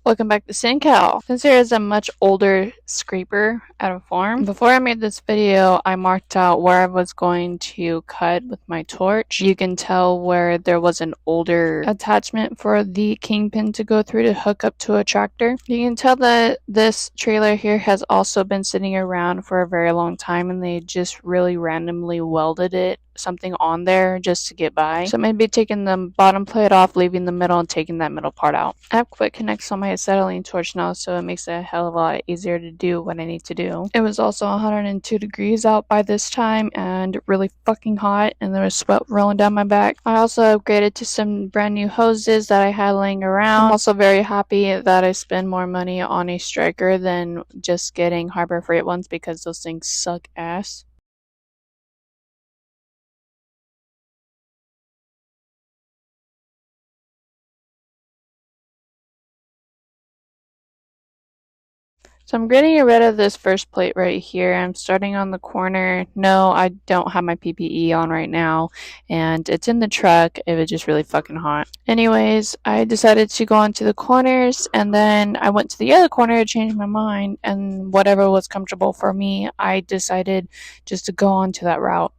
Welcome back to SinCal. Since there is a much older scraper at a farm, before I made this video, I marked out where I was going to cut with my torch. You can tell where there was an older attachment for the kingpin to go through to hook up to a tractor. You can tell that this trailer here has also been sitting around for a very long time, and they just really randomly welded something on there just to get by. So maybe taking the bottom plate off, leaving the middle, and taking that middle part out. I have quick connects on my acetylene torch now, so it makes it a hell of a lot easier to do what I need to do. It was also 102 degrees out by this time and really fucking hot, and there was sweat rolling down my back. I also upgraded to some brand new hoses that I had laying around. I'm also very happy that I spend more money on a striker than just getting Harbor Freight ones because those things suck ass. So I'm getting rid of this first plate right here. I'm starting on the corner. No, I don't have my PPE on right now, and it's in the truck. It was just really fucking hot. Anyways, I decided to go onto the corners, and then I went to the other corner to change my mind, and whatever was comfortable for me, I decided just to go onto that route.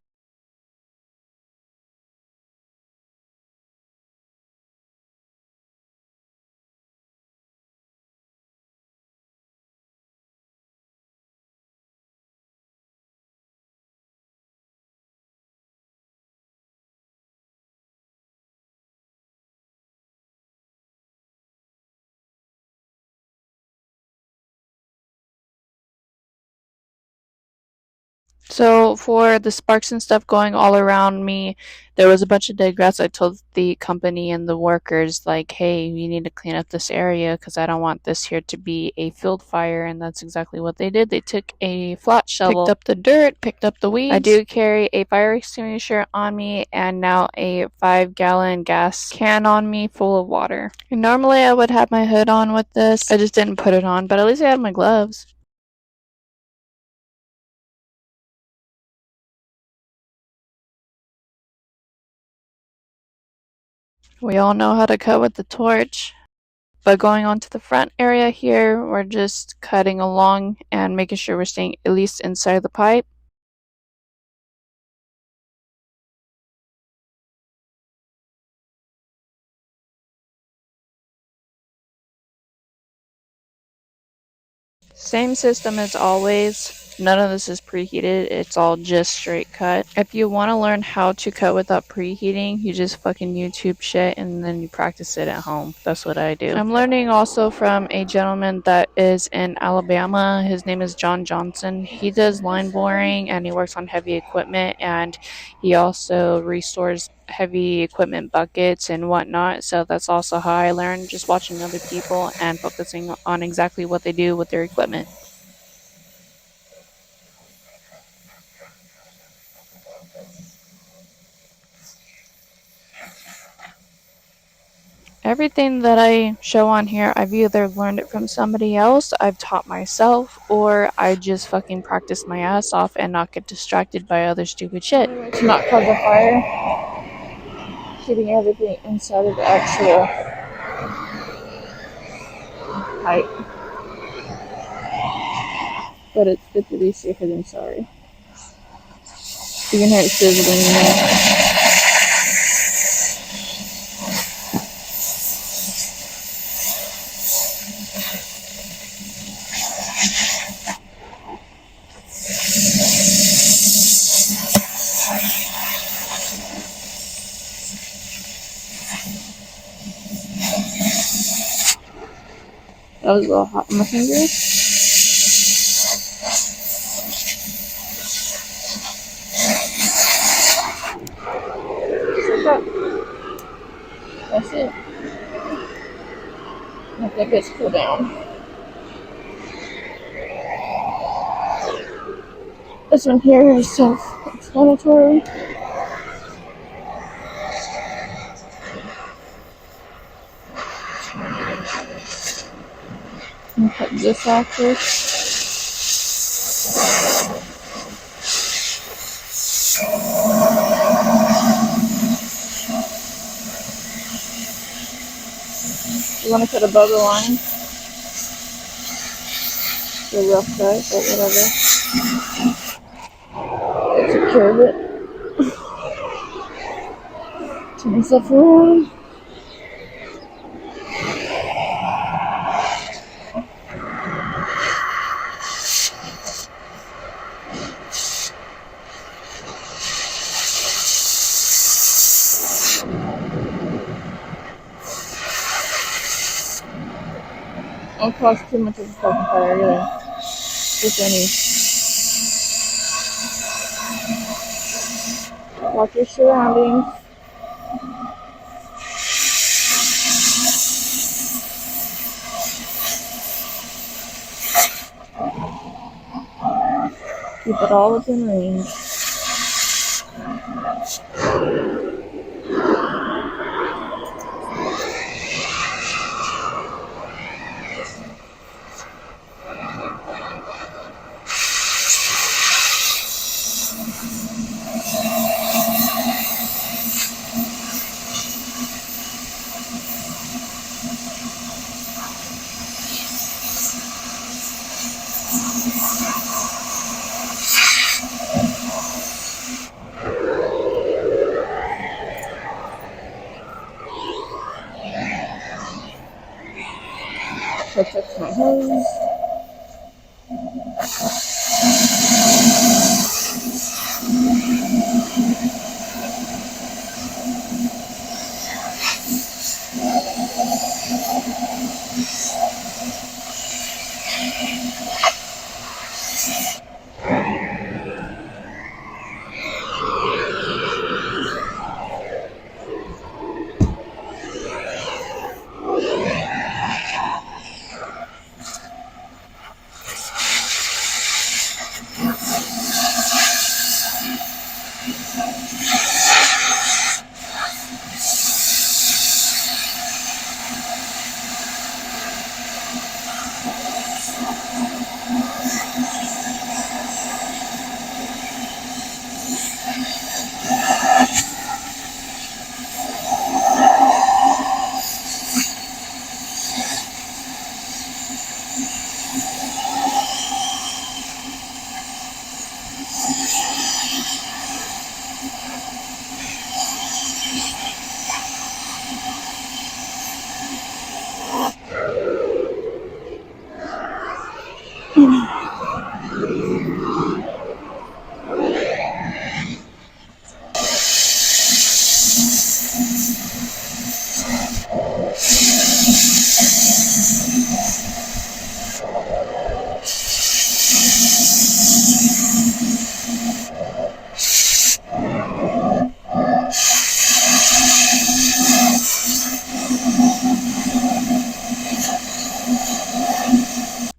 So for the sparks and stuff going all around me, there was a bunch of dead grass. I told the company and the workers, like, hey, you need to clean up this area because I don't want this here to be a field fire. And that's exactly what they did. They took a flat shovel, picked up the dirt, picked up the weeds. I do carry a fire extinguisher on me and now a 5-gallon gas can on me full of water. And normally I would have my hood on with this. I just didn't put it on, but at least I had my gloves. We all know how to cut with the torch. But going on to the front area here, we're just cutting along and making sure we're staying at least inside the pipe. Same system as always. None of this is preheated. It's all just straight cut. If you want to learn how to cut without preheating, you just fucking YouTube shit and then you practice it at home. That's what I do. I'm learning also from a gentleman that is in Alabama. His name is John Johnson. He does line boring and he works on heavy equipment, and he also restores heavy equipment buckets and whatnot. So that's also how I learned, just watching other people and focusing on exactly what they do with their equipment. Everything that I show on here, I've either learned it from somebody else, I've taught myself, or I just fucking practice my ass off and not get distracted by other stupid shit. To not cause a fire, keeping everything inside of the actual pipe. But it's good to be safer than sorry. You can hear it sizzling now. That was a little hot on my fingers. That's it. I think it's cool down. This one here is self-explanatory. I'm gonna cut this off first. You want to cut above the line? the rough guy, but whatever. Take care of it. Turn myself around. Don't cause too much of a fucking fire either. If any. Watch your surroundings. Keep it all within range. Protects my hose.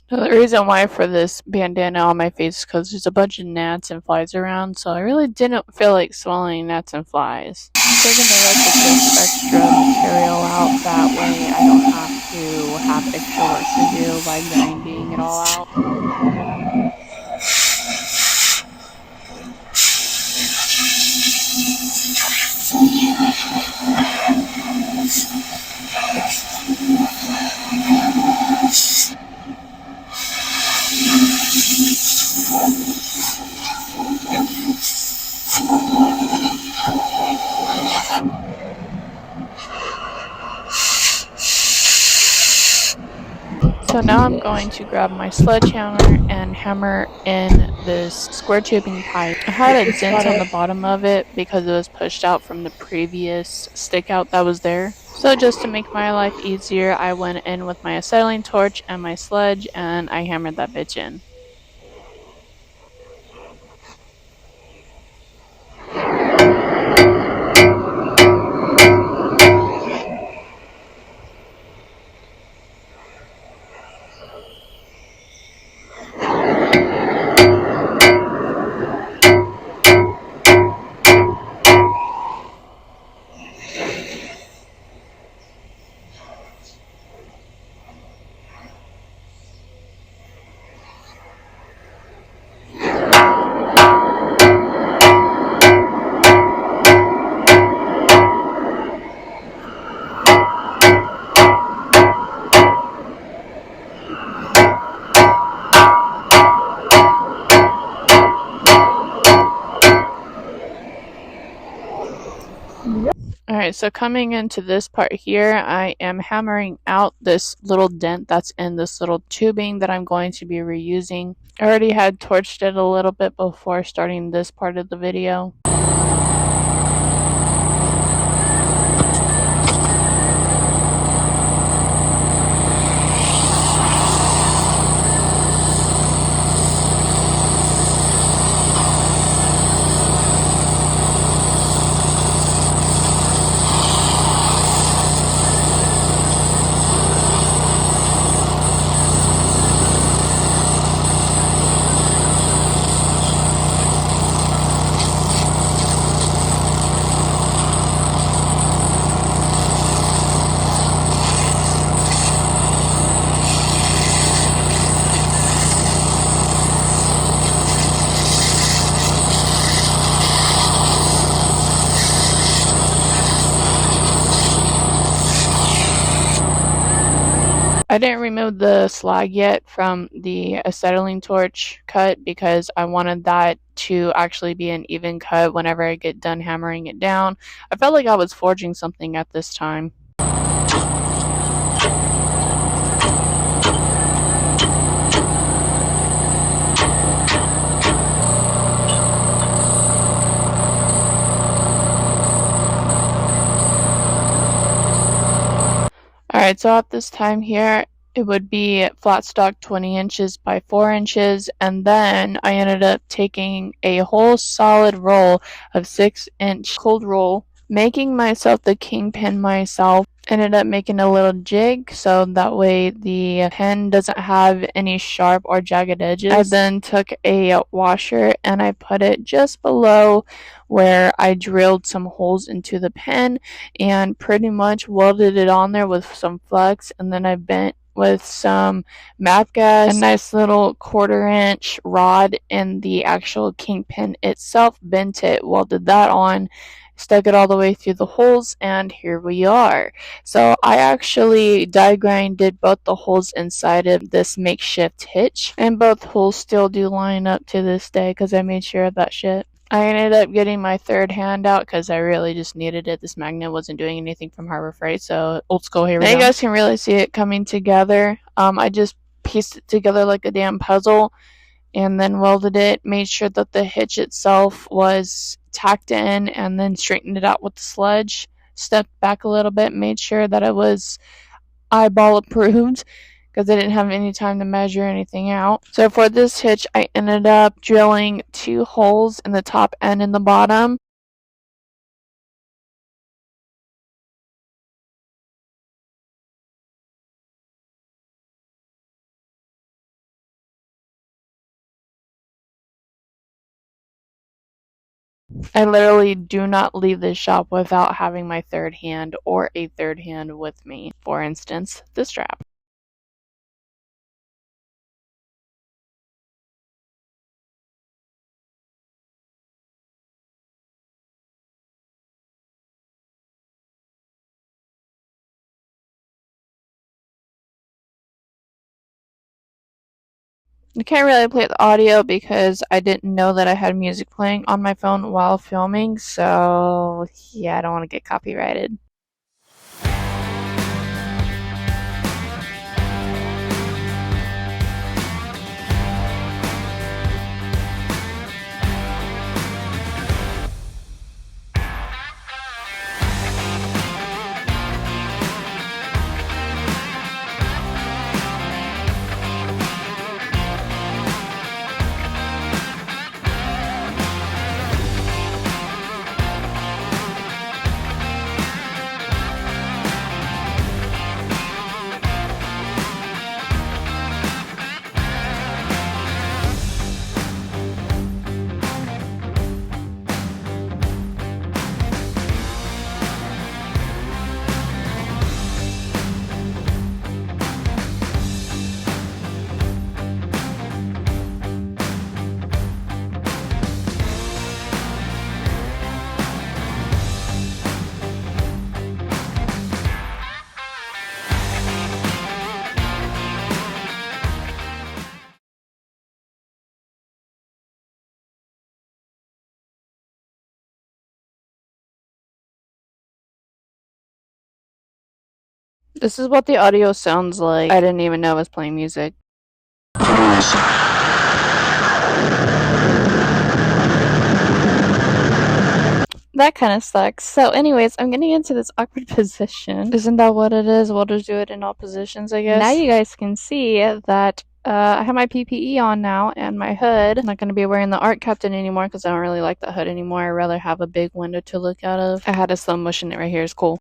So the reason why for this bandana on my face is because there's a bunch of gnats and flies around, so I really didn't feel like swallowing gnats and flies. So I'm going to let this extra material out, that way I don't have to have extra work to do by grinding it all out. So now I'm going to grab my sledgehammer and hammer in this square tubing pipe. I had a dent on the bottom of it because it was pushed out from the previous stick out that was there. So just to make my life easier, I went in with my acetylene torch and my sledge and I hammered that bitch in. Alright, so coming into this part here, I am hammering out this little dent that's in this little tubing that I'm going to be reusing. I already had torched it a little bit before starting this part of the video. I didn't remove the slag yet from the acetylene torch cut because I wanted that to actually be an even cut whenever I get done hammering it down. I felt like I was forging something at this time. Alright, so at this time here, it would be flat stock 20 inches by 4 inches, and then I ended up taking a whole solid roll of 6-inch cold roll, making myself the kingpin myself. Ended up making a little jig so that way the pen doesn't have any sharp or jagged edges. I then took a washer and I put it just below where I drilled some holes into the pen and pretty much welded it on there with some flux, and then I bent with some map gas, a nice little 1/4 inch rod in the actual kingpin itself, bent it, welded that on, stuck it all the way through the holes, and here we are. So I actually die grinded both the holes inside of this makeshift hitch, and both holes still do line up to this day because I made sure of that shit. I ended up getting my third hand out because I really just needed it. This magnet wasn't doing anything from Harbor Freight, so old school, here we go. Now you guys can really see it coming together. I just pieced it together like a damn puzzle and then welded it, made sure that the hitch itself was tacked in, and then straightened it out with the sledge. Stepped back a little bit, made sure that it was eyeball approved because I didn't have any time to measure anything out. So for this hitch, I ended up drilling 2 holes in the top and in the bottom. I literally do not leave this shop without having my third hand or a third hand with me. For instance, this strap. I can't really play the audio because I didn't know that I had music playing on my phone while filming, so yeah, I don't want to get copyrighted. This is what the audio sounds like. I didn't even know I was playing music. That kind of sucks. So anyways, I'm getting into this awkward position. Isn't that what it is? Welders do it in all positions, I guess. Now you guys can see that I have my PPE on now and my hood. I'm not going to be wearing the Art Captain anymore because I don't really like the hood anymore. I'd rather have a big window to look out of. I had a slow motion it right here. It's cool.